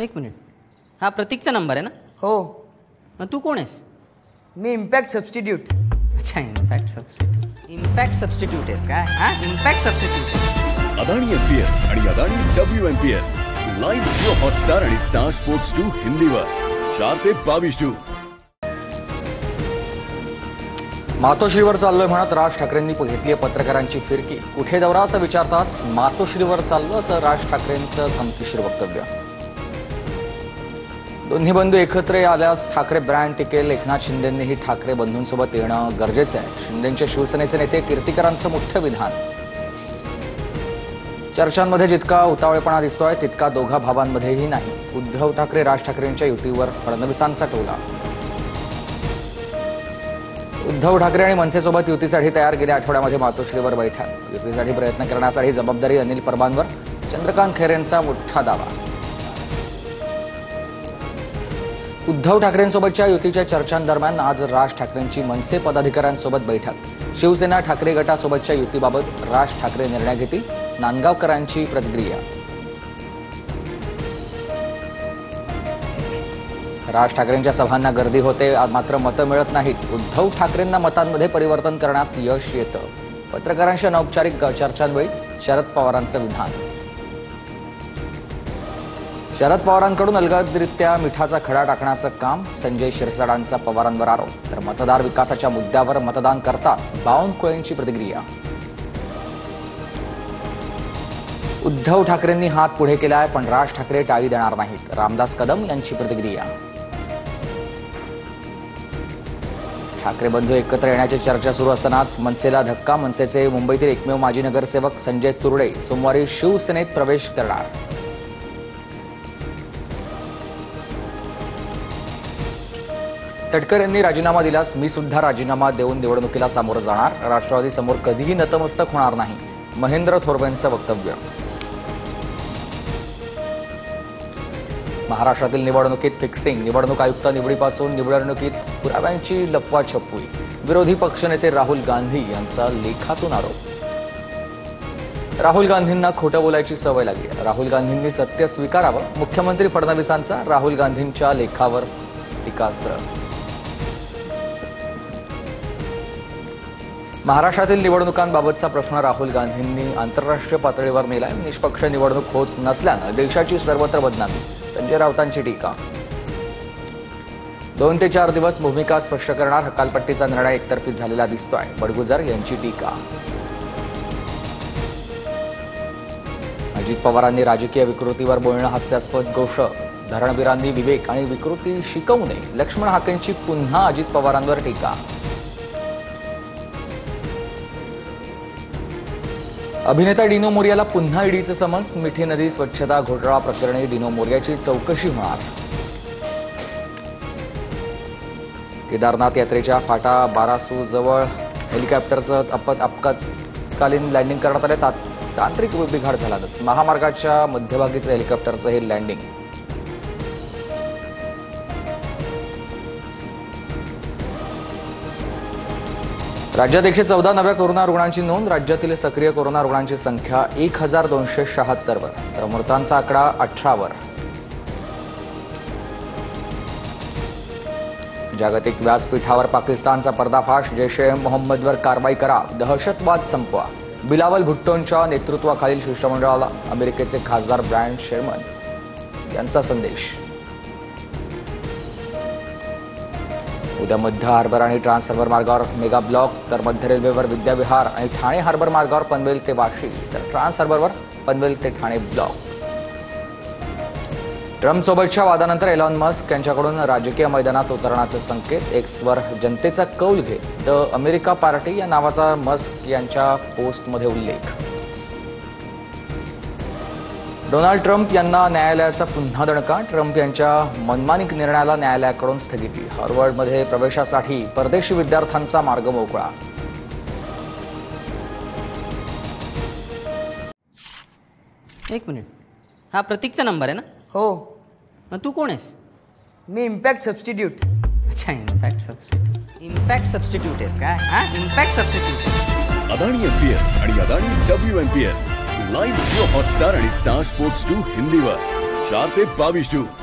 एक मिनिट, हा प्रतीकचा नंबर आहे ना? हो. मग तू कोण आहेस? मी इम्पॅक्ट सबस्टिट्यूट. अच्छा, इम्पॅक्ट सबस्टिट्यूट. इम्पॅक्ट सबस्टिट्यूट आहेस काय? हा, इम्पॅक्ट सबस्टिट्यूट. अदानी एमपीएल आणि Adani WMPL live Jio Hotstar आणि स्टार स्पोर्ट्स 2 हिंदीवर 4 ते 22 जून. मातोश्रीवर चाललोय म्हणत राज ठाकरेंनी घेतली पत्रकारांची फिरकी. कुठे दौरा असं विचारताच मातोश्रीवर चाललो असं राज ठाकरेंचं गमतीशीर वक्तव्य. दोन्ही बंधू एकत्र आल्यास ठाकरे ब्रँड टिकेल. एकनाथ शिंदेंनीही ठाकरे बंधूंसोबत येणं गरजेचं आहे. शिंदेंचे शिवसेनेचे नेते कीर्तिकरांचं मोठं विधान. चर्चांमध्ये जितका उतावळेपणा दिसतोय तितका दोघा भावांमध्येही नाही. उद्धव ठाकरे राज ठाकरेंच्या युतीवर फडणवीसांचा टोला. उद्धव ठाकरे आणि मनसेसोबत युतीसाठी तयार गेल्या आठवड्यामध्ये मातोश्रीवर बैठक. युतीसाठी प्रयत्न करण्यासाठी जबाबदारी अनिल परबांवर. चंद्रकांत खैरेंचा मोठा दावा. उद्धव ठाकरेंसोबतच्या युतीच्या चर्चांदरम्यान आज राज ठाकरेंची मनसे पदाधिकाऱ्यांसोबत बैठक. शिवसेना ठाकरे गटासोबतच्या युतीबाबत राज ठाकरे निर्णय घेतील. नांदगावकरांची प्रतिक्रिया. राज ठाकरेंच्या सभांना गर्दी होते मात्र मतं मिळत नाहीत. उद्धव ठाकरेंना मतांमध्ये परिवर्तन करण्यात यश येतं. पत्रकारांशी अनौपचारिक चर्चांवेळी शरद पवारांचं विधान. शरद पवारांकडून अलगदरित्या मिठाचा खडा टाकण्याचं काम. संजय शिरसाटांचा पवारांवर आरोप. तर मतदार विकासाच्या मुद्द्यावर मतदान करतात. बावनकुळेंची प्रतिक्रिया. उद्धव ठाकरेंनी हात पुढे केलाय पण राज ठाकरे टाळी देणार नाहीत. रामदास कदम यांची प्रतिक्रिया. ठाकरे बंधू एकत्र येण्याची चर्चा सुरू असतानाच मनसेला धक्का. मनसेचे मुंबईतील एकमेव माजी नगरसेवक संजय तुरडे सोमवारी शिवसेनेत प्रवेश करणार. तटकर यांनी राजीनामा दिल्यास मी सुद्धा राजीनामा देऊन निवडणुकीला सामोरं जाणार. राष्ट्रवादी समोर कधीही नतमस्तक होणार नाही. महेंद्र थोरवेंचं वक्तव्य. महाराष्ट्रातील निवडणुकीत फिक्सिंग. निवडणूक आयुक्त निवडीपासून निवडणुकीत पुराव्यांची लपवाछपवी. विरोधी पक्षनेते राहुल गांधी यांचा लेखातून आरोप. राहुल गांधींना खोटं बोलायची सवय लागली. राहुल गांधींनी सत्य स्वीकारावं. मुख्यमंत्री फडणवीसांचा राहुल गांधींच्या लेखावर टीकास्त्र. महाराष्ट्रातील निवडणुकांबाबतचा प्रश्न राहुल गांधींनी आंतरराष्ट्रीय पातळीवर नेलाय. निष्पक्ष निवडणूक होत नसल्यानं देशाची सर्वत्र बदनामी. संजय राऊतांची टीका. 2 ते 4 दिवस भूमिका स्पष्ट करणार. हकालपट्टीचा निर्णय एकतर्फी झालेला दिसतोय. बडगुजर यांची टीका. अजित पवारांनी राजकीय विकृतीवर बोलणं हास्यास्पद गोष्ट. धरणवीरांनी विवेक आणि विकृती शिकवू नये. लक्ष्मण हाकेंची पुन्हा अजित पवारांवर टीका. अभिनेता डिनो मोरियाला पुन्हा ईडीचं समन्स. मिठी नदी स्वच्छता घोटाळा प्रकरणी डिनो मोरियाची चौकशी होणार. केदारनाथ यात्रेच्या फाटा बारासू जवळ हेलिकॉप्टरचं आपत्कालीन लँडिंग करण्यात आले. तांत्रिक बिघाड झाला. महामार्गाच्या मध्यभागीचं हेलिकॉप्टरचं हे लँडिंग. राज्यात 114 नव्या कोरोना रुग्णांची नोंद. राज्यातील सक्रिय कोरोना रुग्णांची संख्या 1276 वर. तर मृतांचा आकडा 18 वर. जागतिक व्यासपीठावर पाकिस्तानचा पर्दाफाश. जैश ए मोहम्मदवर कारवाई करा. दहशतवाद संपवा. बिलावल भुट्टोंच्या नेतृत्वाखालील शिष्टमंडळाला अमेरिकेचे खासदार ब्रॅड शेरमन यांचा संदेश. उद्या मध्य हार्बर आणि ट्रान्स हार्बर मार्गावर मेगा ब्लॉक. तर मध्य रेल्वेवर विद्याविहार आणि ठाणे हार्बर मार्गावर पनवेल ते वाशी. तर ट्रान्स हार्बरवर पनवेल ते ठाणे ब्लॉक. ट्रम्पसोबतच्या वादानंतर एलॉन मस्क यांच्याकडून राजकीय मैदानात उतरण्याचे संकेत. एक्सवर जनतेचा कौल घे. द अमेरिका पार्टी या नावाचा मस्क यांच्या पोस्टमध्ये उल्लेख. डोनाल्ड ट्रम्प यांना न्यायालयाचा पुन्हा दणका. ट्रम्प यांच्या मनमानी निर्णयाला न्यायालयाकडून स्थगिती. हार्वर्डमध्ये प्रवेशासाठी परदेशी विद्यार्थ्यांचा मार्ग मोकळा. एक मिनिट, हा प्रतीकचा नंबर आहे ना? हो. मग तू कोण आहेस? मी इम्पॅक्ट सबस्टिट्यूट. अच्छा, इम्पॅक्ट सबस्टिट्यूट. इम्पॅक्ट सबस्टिट्यूट आहेस काय? हा, इम्पॅक्ट सबस्टिट्यूट. अदानी एमपीएल आणि Adani WMPL live Jio Hotstar आणि स्टार स्पोर्ट्स 2 हिंदीवर 4 ते 22 जून.